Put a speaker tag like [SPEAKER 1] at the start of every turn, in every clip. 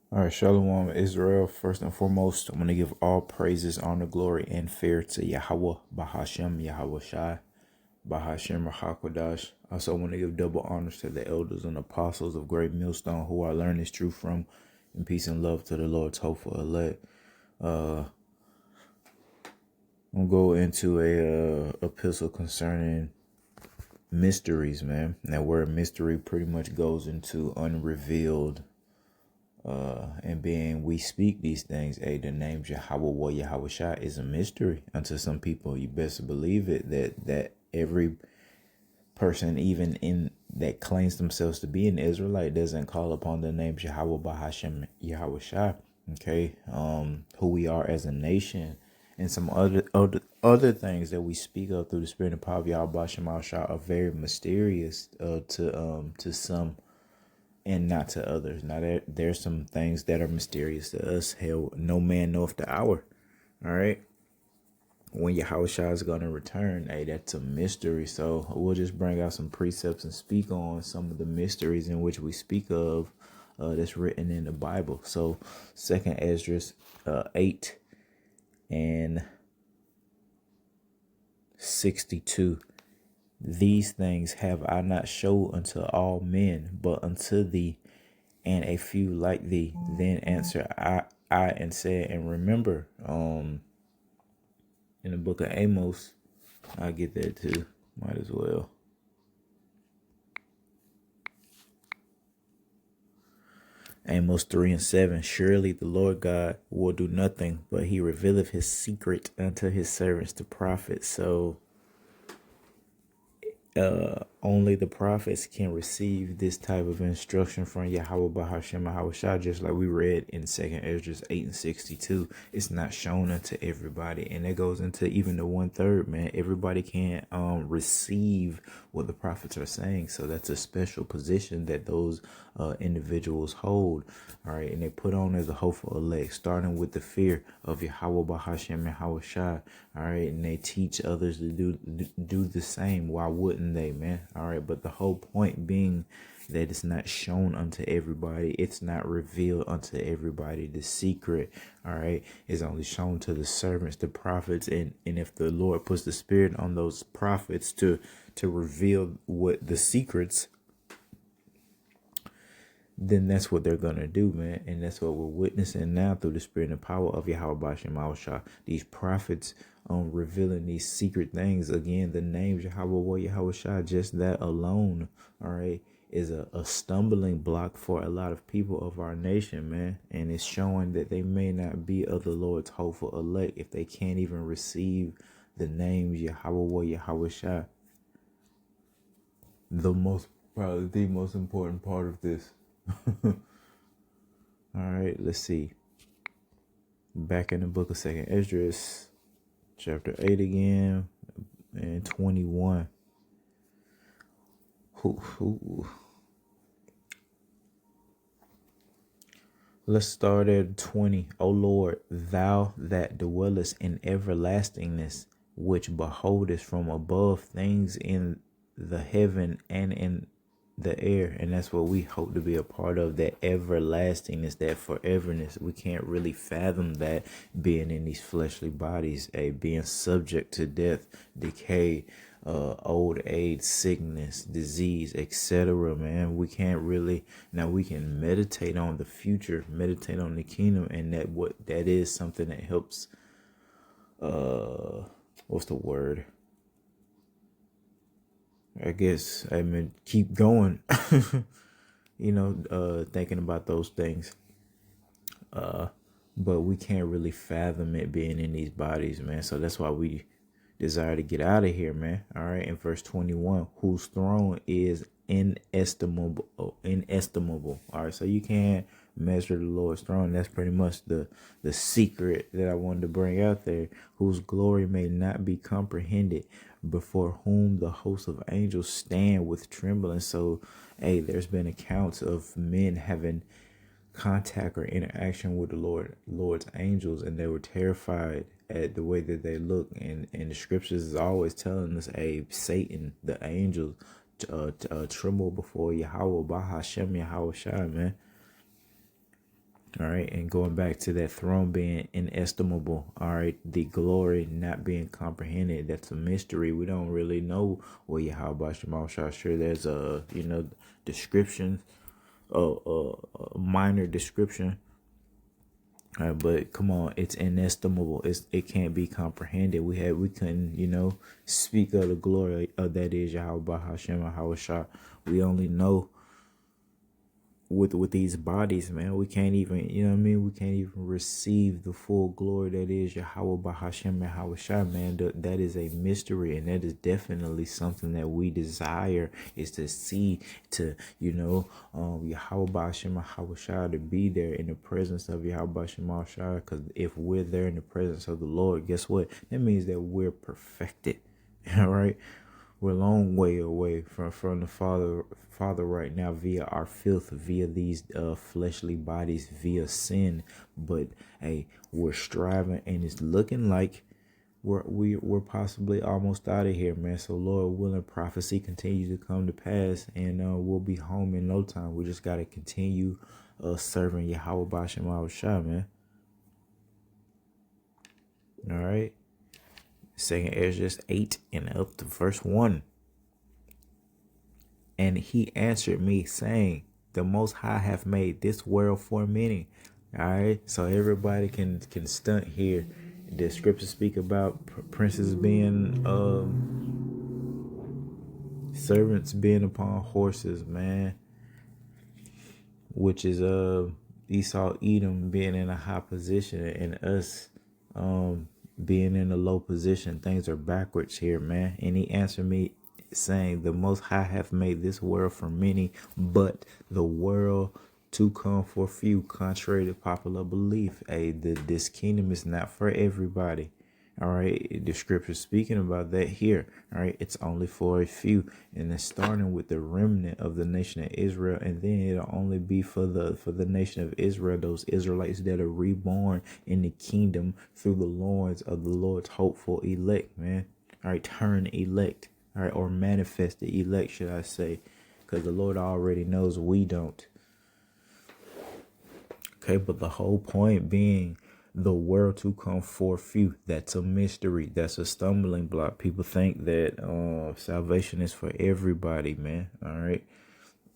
[SPEAKER 1] All right, Shalom, Israel. First and foremost, I'm going to give all praises, honor, glory, and fear to Yahweh, Bahashem, Yahweh Shai, Bahashem, Rahakodash. Also, I want to give double honors to the elders and apostles of Great Millstone who I learned this truth from, and peace and love to the Lord's hopeful elect. I'm going to go into a epistle concerning mysteries, man. That word mystery pretty much goes into unrevealed. And being we speak these things, the name Yahweh Yahweh Shai is a mystery unto some people. You best believe it that every person, even in that claims themselves to be an Israelite, doesn't call upon the name Yahweh Bahashem Yahweh Shai. Okay, who we are as a nation, and some other things that we speak of through the spirit and power of Yahweh Bahashem Shai are very mysterious to some and not to others. Now there's some things that are mysterious to us. Hell, no man knoweth the hour. All right. When Yahushua is going to return, that's a mystery. So we'll just bring out some precepts and speak on some of the mysteries in which we speak of that's written in the Bible. So Second Esdras 8 and 62. These things have I not showed unto all men, but unto thee and a few like thee. Then answered I and said, and remember, in the book of Amos, I'll get that too. Might as well. Amos 3 and 7. Surely the Lord God will do nothing, but he revealeth his secret unto his servants, the prophets. So only the prophets can receive this type of instruction from Yahweh Bahashem Yahweh Shah, just like we read in 2nd Esdras 8 and 62. It's not shown unto everybody, and that goes into even the 1/3, man. Everybody can't receive what the prophets are saying, so that's a special position that those individuals hold. All right, and they put on as a hopeful elect, starting with the fear of Yahweh Bahashem Yahweh Shah. All right, and they teach others to do the same. Why wouldn't they, man? All right, but the whole point being that it's not shown unto everybody. It's not revealed unto everybody. The secret, all right, is only shown to the servants, the prophets, and if the Lord puts the spirit on those prophets to reveal what the secrets, then that's what they're gonna do, man. And that's what we're witnessing now through the spirit and power of Yahweh Bashem Shah. These prophets revealing these secret things. Again, the names Yahweh Yahweh Shah, just that alone, all right, is a stumbling block for a lot of people of our nation, man. And it's showing that they may not be of the Lord's hopeful elect if they can't even receive the names Yahweh Yahweh Shah. Probably the most important part of this. All right, let's see. Back in the book of 2nd Esdras, chapter 8 again, and 21. Let's start at 20. O Lord, thou that dwellest in everlastingness, which beholdest from above things in the heaven and in the air. And that's what we hope to be a part of, that everlastingness, that foreverness. We can't really fathom that being in these fleshly bodies, being subject to death, decay, old age, sickness, disease, etc., man. We can't really. Now we can meditate on the future, meditate on the kingdom, and that is something that helps. What's the word? I guess keep going. Thinking about those things. But we can't really fathom it being in these bodies, man. So that's why we desire to get out of here, man. All right. In verse 21, whose throne is inestimable. All right. So you can't measure the Lord's throne. That's pretty much the secret that I wanted to bring out there. Whose glory may not be comprehended, before whom the hosts of angels stand with trembling. So, there's been accounts of men having contact or interaction with the Lord's angels, and they were terrified at the way that they look. And the scriptures is always telling us, Satan, the angels, tremble before Yahweh Bahashem Yahweh Shai, man. All right, and going back to that throne being inestimable, all right, the glory not being comprehended, that's a mystery. We don't really know what Yahweh Shema Shah. Sure, there's a description, a minor description, but come on, it's inestimable. It can't be comprehended. We couldn't speak of the glory of that is Yahweh Hashem Shah. We only know with these bodies, man. We can't even, we can't even receive the full glory that is Yahweh Bahashem and Hawashah, man. That is a mystery, and that is definitely something that we desire, is to see, to, Yahweh Bahashem and Hawashah, to be there in the presence of Yahweh Bahashem and Hawashah. Because if we're there in the presence of the Lord, guess what? That means that we're perfected. All right. We're a long way away from the Father right now via our filth, via these fleshly bodies, via sin. But hey, we're striving, and it's looking like we're possibly almost out of here, man. So Lord willing, prophecy continues to come to pass, and we'll be home in no time. We just gotta continue serving Yahweh Bashem Shah, man. All right. Second Ezra 8 and up to verse 1. And he answered me, saying, the Most High hath made this world for many. All right, so everybody can stunt here. The scriptures speak about princes being servants being upon horses, man, which is Esau Edom being in a high position, and us being in a low position. Things are backwards here, man. And he answered me, saying, the Most High hath made this world for many, but the world to come for few, contrary to popular belief. This kingdom is not for everybody. All right, the scripture speaking about that here. All right, it's only for a few, and it's starting with the remnant of the nation of Israel, and then it'll only be for the nation of Israel, those Israelites that are reborn in the kingdom through the loins of the Lord's hopeful elect, man. All right, turn elect, all right, or manifest the elect, should I say, because the Lord already knows we don't. Okay, but the whole point being, the world to come for few. That's a mystery. That's a stumbling block. People think that salvation is for everybody, man. All right.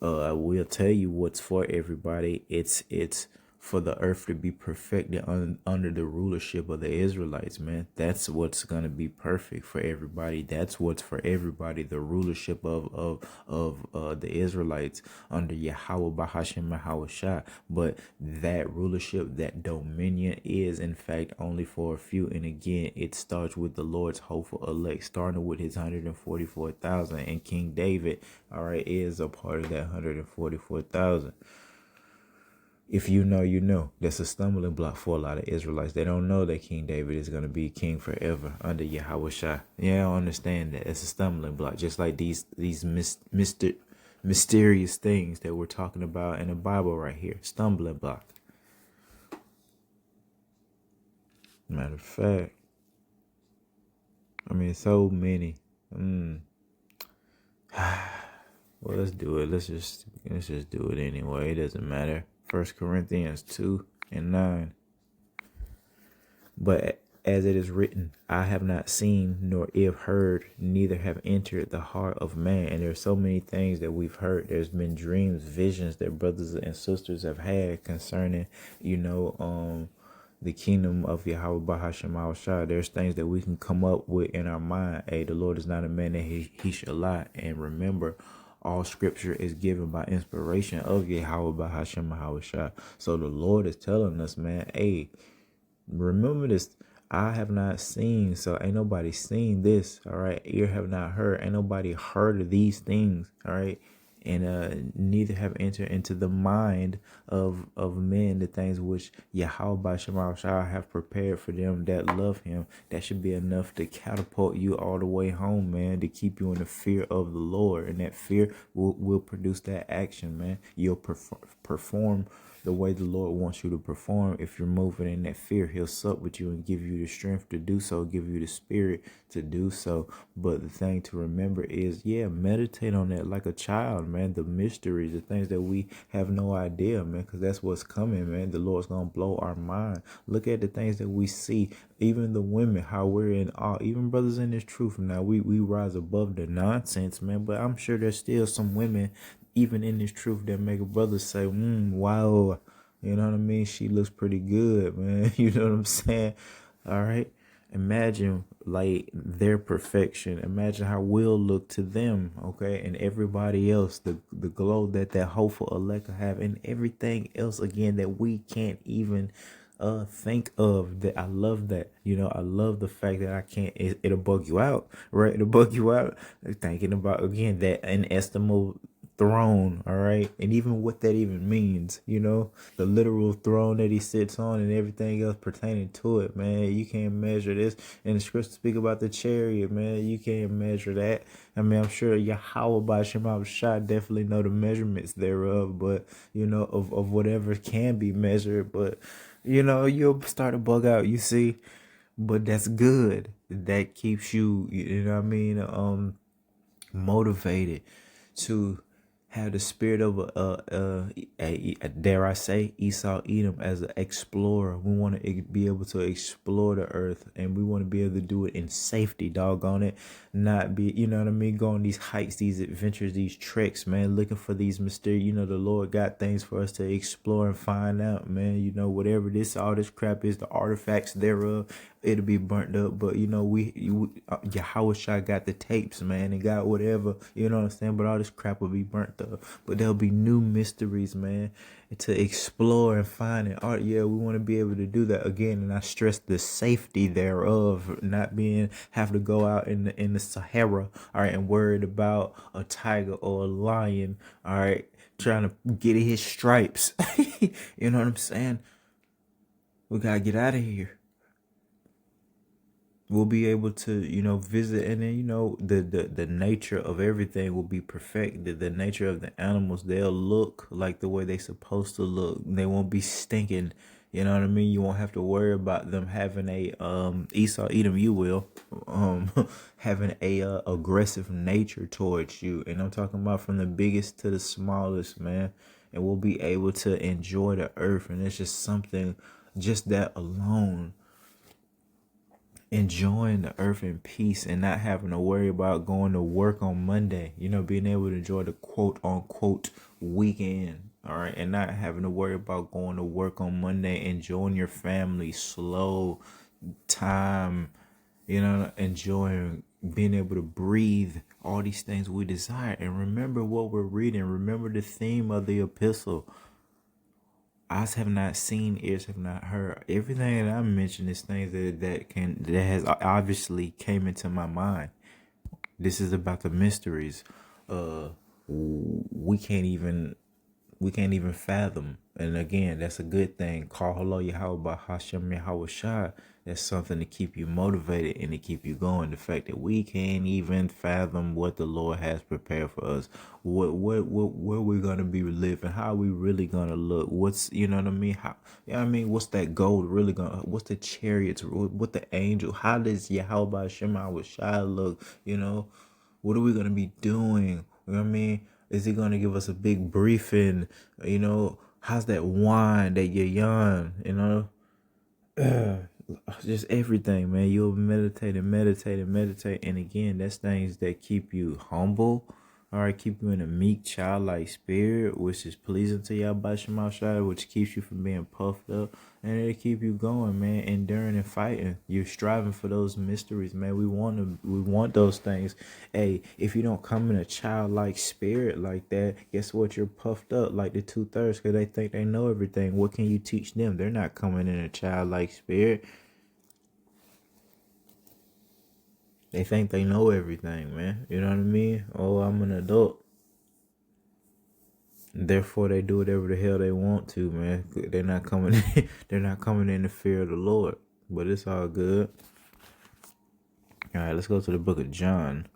[SPEAKER 1] I will tell you what's for everybody. It's for the earth to be perfected under the rulership of the Israelites, man. That's what's going to be perfect for everybody. That's what's for everybody. The rulership of the Israelites under Yahweh Bahashem Mahawashah. But that rulership, that dominion is in fact only for a few. And again, it starts with the Lord's hopeful elect, starting with his 144,000. And King David, all right, is a part of that 144,000. If you know, you know. That's a stumbling block for a lot of Israelites. They don't know that King David is going to be king forever under Yahweh Shah. Yeah, I don't understand that. It's a stumbling block. Just like these mysterious things that we're talking about in the Bible right here. Stumbling block. Matter of fact, I mean, so many. Well, let's do it. Let's just do it anyway. It doesn't matter. 1 Corinthians 2 and 9. But as it is written, I have not seen nor ear heard, neither have entered the heart of man. And there's so many things that we've heard. There's been dreams, visions that brothers and sisters have had concerning, the kingdom of Yahweh Bahashem Al-Shah. There's things that we can come up with in our mind. Hey, the Lord is not a man that he shall lie. And remember, all scripture is given by inspiration of Yahweh Bahashem Mahawashah. So the Lord is telling us, man, hey, remember this. I have not seen, so ain't nobody seen this, all right? Ear have not heard, ain't nobody heard of these things, all right? And neither have entered into the mind of men the things which Yahweh Bashem Shah have prepared for them that love him. That should be enough to catapult you all the way home, man, to keep you in the fear of the Lord. And that fear will produce that action, man. You'll perform the way the Lord wants you to perform. If you're moving in that fear, he'll sup with you and give you the strength to do so, give you the spirit to do so. But the thing to remember is, meditate on that like a child, man. The mysteries, the things that we have no idea, man, because that's what's coming, man. The Lord's going to blow our mind. Look at the things that we see, even the women, how we're in awe, even brothers in this truth. Now we rise above the nonsense, man, but I'm sure there's still some women, even in this truth, that make a brother say, wow, you know what I mean? She looks pretty good, man. You know what I'm saying? All right. Imagine like their perfection. Imagine how we'll look to them, okay, and everybody else, the glow that hopeful elect have, and everything else again that we can't even think of. That I love that. I love the fact that I can't. It'll bug you out, right? It'll bug you out thinking about again that inestimable throne, all right, and even what that even means, the literal throne that he sits on and everything else pertaining to it, man. You can't measure this. And the scriptures speak about the chariot, man. You can't measure that. I mean, I'm sure Yahweh by Shema Shai definitely know the measurements thereof, but of whatever can be measured, but you'll start to bug out, you see. But that's good. That keeps you, you know what I mean, motivated to have the spirit of a dare I say, Esau Edom, as an explorer. We want to be able to explore the earth, and we want to be able to do it in safety, doggone it. Not be, you know what I mean, go on these hikes, these adventures, these treks, man, looking for these mysterious, the Lord got things for us to explore and find out, man. Whatever all this crap is, the artifacts thereof, it'll be burnt up. But Yahweh Shai got the tapes, man, and got whatever, you know what I'm saying. But all this crap will be burnt up. But there'll be new mysteries, man, to explore and find. And art, we want to be able to do that again. And I stress the safety thereof, not have to go out in the Sahara, all right, and worried about a tiger or a lion, all right, trying to get his stripes. You know what I'm saying? We gotta get out of here. We'll be able to, visit, and then, the nature of everything will be perfected. The nature of the animals, they'll look like the way they're supposed to look. They won't be stinking. You know what I mean? You won't have to worry about them having a Esau Edom. You will having a aggressive nature towards you, and I'm talking about from the biggest to the smallest, man. And we'll be able to enjoy the earth, and it's just something, just that alone. Enjoying the earth in peace and not having to worry about going to work on Monday, being able to enjoy the quote unquote weekend, all right, and not having to worry about going to work on Monday, enjoying your family, slow time, enjoying being able to breathe, all these things we desire. And remember what we're reading, remember the theme of the epistle. Eyes have not seen, ears have not heard. Everything that I mentioned is things that has obviously came into my mind. This is about the mysteries. We can't even fathom. And again, that's a good thing. Call hello Yahweh Hashem Yahweh Shai. That's something to keep you motivated and to keep you going. The fact that we can't even fathom what the Lord has prepared for us. Where we're gonna be living, how we really gonna look, what's what I mean, what's that gold really gonna, what's the chariots, what the angel, how does Yahweh Shema Shai look, what are we gonna be doing? You know what I mean? Is he gonna give us a big briefing? How's that wine, that yayan, just everything, man. You'll meditate. And again, that's things that keep you humble. All right, keep you in a meek, childlike spirit, which is pleasing to Yahweh Shema Shai, which keeps you from being puffed up, and it'll keep you going, man, enduring and fighting. You're striving for those mysteries, man. We want those things. Hey, if you don't come in a childlike spirit like that, guess what? You're puffed up like the 2/3 because they think they know everything. What can you teach them? They're not coming in a childlike spirit. They think they know everything, man. You know what I mean? Oh, I'm an adult. Therefore, they do whatever the hell they want to, man. They're not coming in, they're not coming in the fear of the Lord. But it's all good. All right, let's go to the book of John.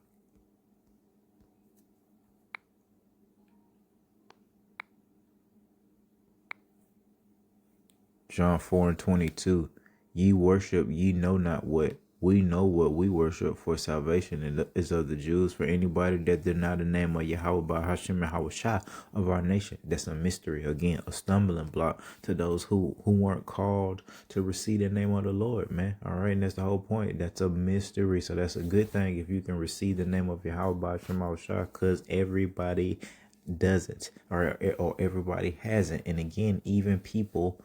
[SPEAKER 1] John 4:22. Ye worship, ye know not what. We know what we worship, for salvation is of the Jews. For anybody that did not the name of Yahweh by Hashem and Hawashah of our nation, that's a mystery. Again, a stumbling block to those who weren't called to receive the name of the Lord, man. All right, and that's the whole point. That's a mystery. So that's a good thing if you can receive the name of Yahweh by Hashem Hawashah, because everybody doesn't, or everybody hasn't. And again, even people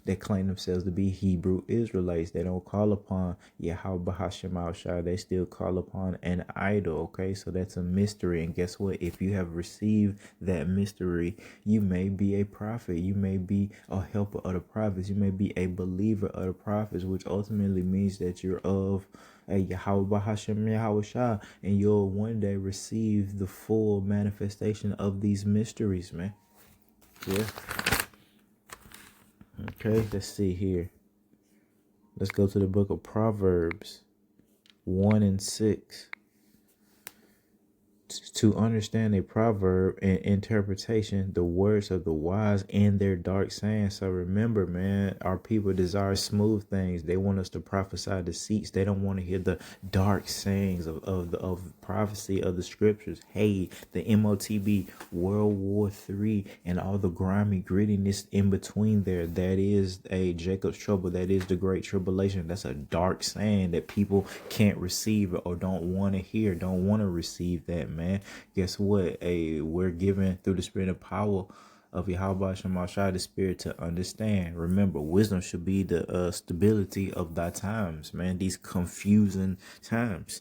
[SPEAKER 1] that claim themselves to be Hebrew Israelites, they don't call upon Yahweh Bahashem Al-Shah. They still call upon an idol. Okay, so that's a mystery. And guess what? If you have received that mystery, you may be a prophet. You may be a helper of the prophets. You may be a believer of the prophets, which ultimately means that you're of a Yahweh Bahashem Yahweh Shah, and you'll one day receive the full manifestation of these mysteries, man. Yeah. Okay, let's see here. Let's go to the book of Proverbs 1:6. To understand a proverb and interpretation, the words of the wise and their dark sayings. So remember, man, our people desire smooth things. They want us to prophesy deceits. They don't want to hear the dark sayings of prophecy of the scriptures. Hey, the MOTB, World War III, and all the grimy grittiness in between there. That is a Jacob's trouble. That is the great tribulation. That's a dark saying that people can't receive or don't want to hear, don't want to receive that, man. Guess what? We're given through the spirit of power of Yahweh Shemashah, the spirit to understand. Remember, wisdom should be the stability of thy times, man. These confusing times.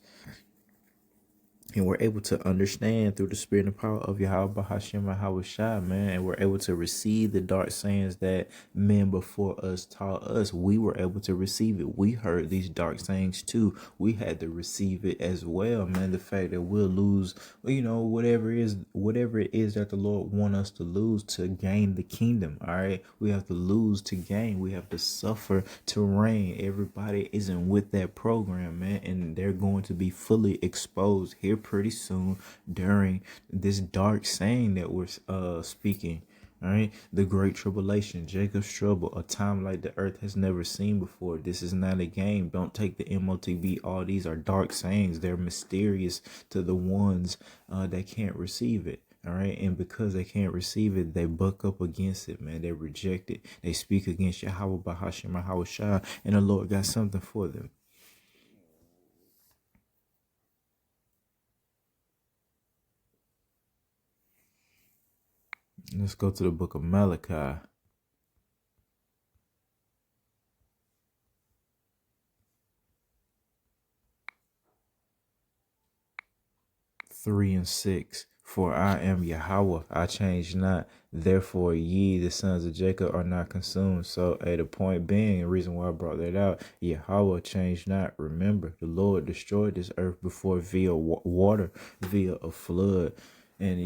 [SPEAKER 1] And we're able to understand through the spirit and power of Yahweh Hashem and Hawashah, man. And we're able to receive the dark sayings that men before us taught us. We were able to receive it. We heard these dark sayings too. We had to receive it as well, man. The fact that we'll lose, whatever it is that the Lord want us to lose to gain the kingdom. All right. We have to lose to gain. We have to suffer to reign. Everybody isn't with that program, man. And they're going to be fully exposed here pretty soon during this dark saying that we're speaking. All right, the great tribulation, Jacob's trouble, a time like the earth has never seen before. This is not a game. Don't take the MOTB. All these are dark sayings. They're mysterious to the ones that can't receive it. All right, and because they can't receive it, they buck up against it, man. They reject it. They speak against Yahweh Bahashem Hawashah, and the Lord got something for them. Let's go to the book of Malachi. 3:6. For I am Yahweh, I change not. Therefore, ye, the sons of Jacob, are not consumed. So, the point being, the reason why I brought that out, Yahweh changed not. Remember, the Lord destroyed this earth before via water, via a flood. And,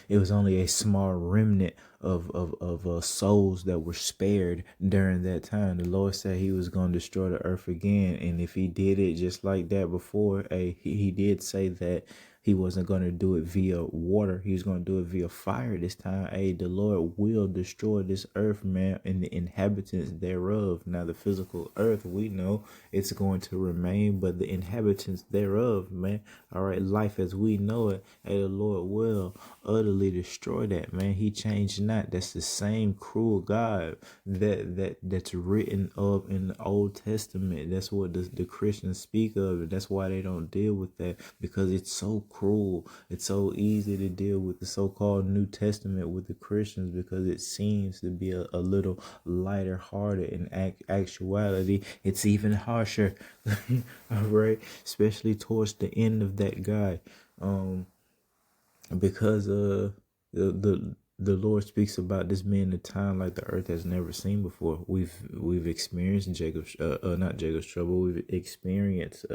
[SPEAKER 1] it was only a small remnant of souls that were spared during that time. The Lord said he was going to destroy the earth again. And if he did it just like that before, he did say that he wasn't going to do it via water. He was going to do it via fire this time. The Lord will destroy this earth, man, and the inhabitants thereof. Now, the physical earth, we know it's going to remain, but the inhabitants thereof, man, all right, life as we know it, the Lord will utterly destroy that, man. He changed not. That's the same cruel God that's written of in the Old Testament. That's what the Christians speak of. That's why they don't deal with that, because it's so cruel. It's so easy to deal with the so-called New Testament with the Christians, because it seems to be a little lighter hearted. In actuality, it's even harsher. All right, especially towards the end of that guy, because the Lord speaks about this being a time like the earth has never seen before. We've experienced not Jacob's trouble. We've experienced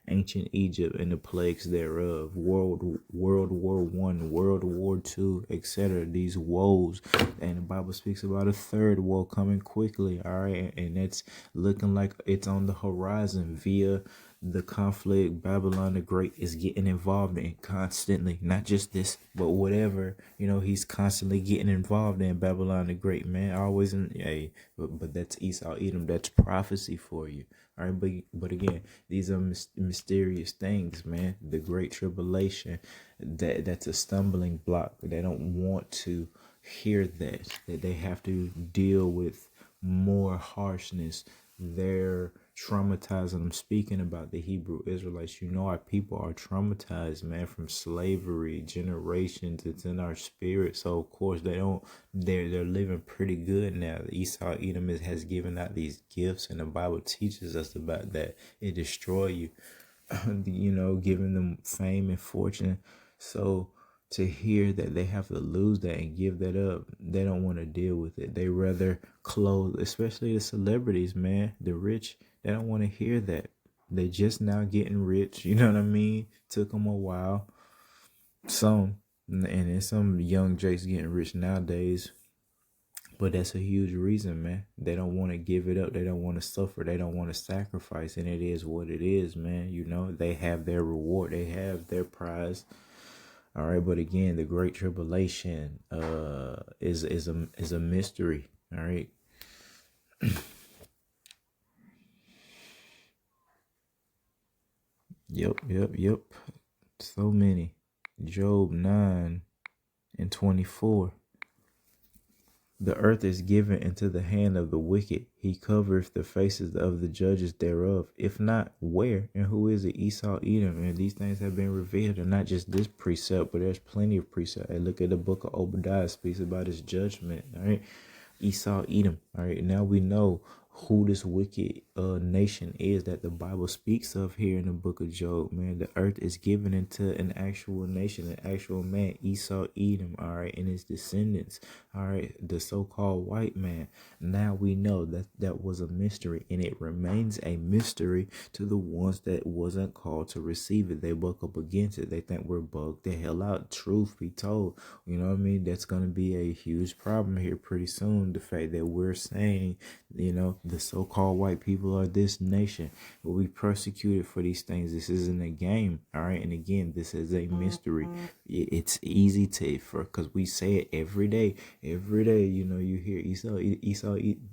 [SPEAKER 1] ancient Egypt and the plagues thereof, World War I, World War II, etc. These woes, and the Bible speaks about a third woe coming quickly. All right, and it's looking like it's on the horizon via the conflict Babylon the Great is getting involved in constantly. Not just this, but whatever, he's constantly getting involved in Babylon the Great, man. Always in, hey, but that's Esau Edom. That's prophecy for you. All right, but again, these are mysterious things, man. The Great Tribulation, that's a stumbling block. They don't want to hear that they have to deal with more harshness. They're traumatized, and I'm speaking about the Hebrew Israelites. Our people are traumatized, man, from slavery, generations. It's in our spirit. So of course they're living pretty good now. Esau Edom has given out these gifts, and the Bible teaches us about that. It destroy you, giving them fame and fortune. So to hear that they have to lose that and give that up, they don't want to deal with it. They rather clothe, especially the celebrities, man, the rich. They don't want to hear that. They just now getting rich. You know what I mean? Took them a while. Some, and then some young Jakes getting rich nowadays. But that's a huge reason, man. They don't want to give it up. They don't want to suffer. They don't want to sacrifice. And it is what it is, man. They have their reward. They have their prize. All right, but again, the Great Tribulation is a mystery. All right. Yep. So many. Job 9:24. The earth is given into the hand of the wicked. He covereth the faces of the judges thereof. If not, where and who is it? Esau, Edom. And these things have been revealed. And not just this precept, but there's plenty of precept. Hey, look at the book of Obadiah. It speaks about his judgment. All right. Esau, Edom. All right. Now we know who this wicked nation is that the Bible speaks of here in the book of Job, man. The earth is given into an actual nation, an actual man, Esau, Edom, all right, and his descendants, all right, the so-called white man. Now we know that that was a mystery, and it remains a mystery to the ones that wasn't called to receive it. They buck up against it. They think we're bugged the hell out. Truth be told, you know what I mean? That's going to be a huge problem here pretty soon. The fact that we're saying, the so-called white people are this nation will be persecuted for these things. This isn't a game, all right? And again, this is a mystery. It's easy because we say it every day. You hear Esau,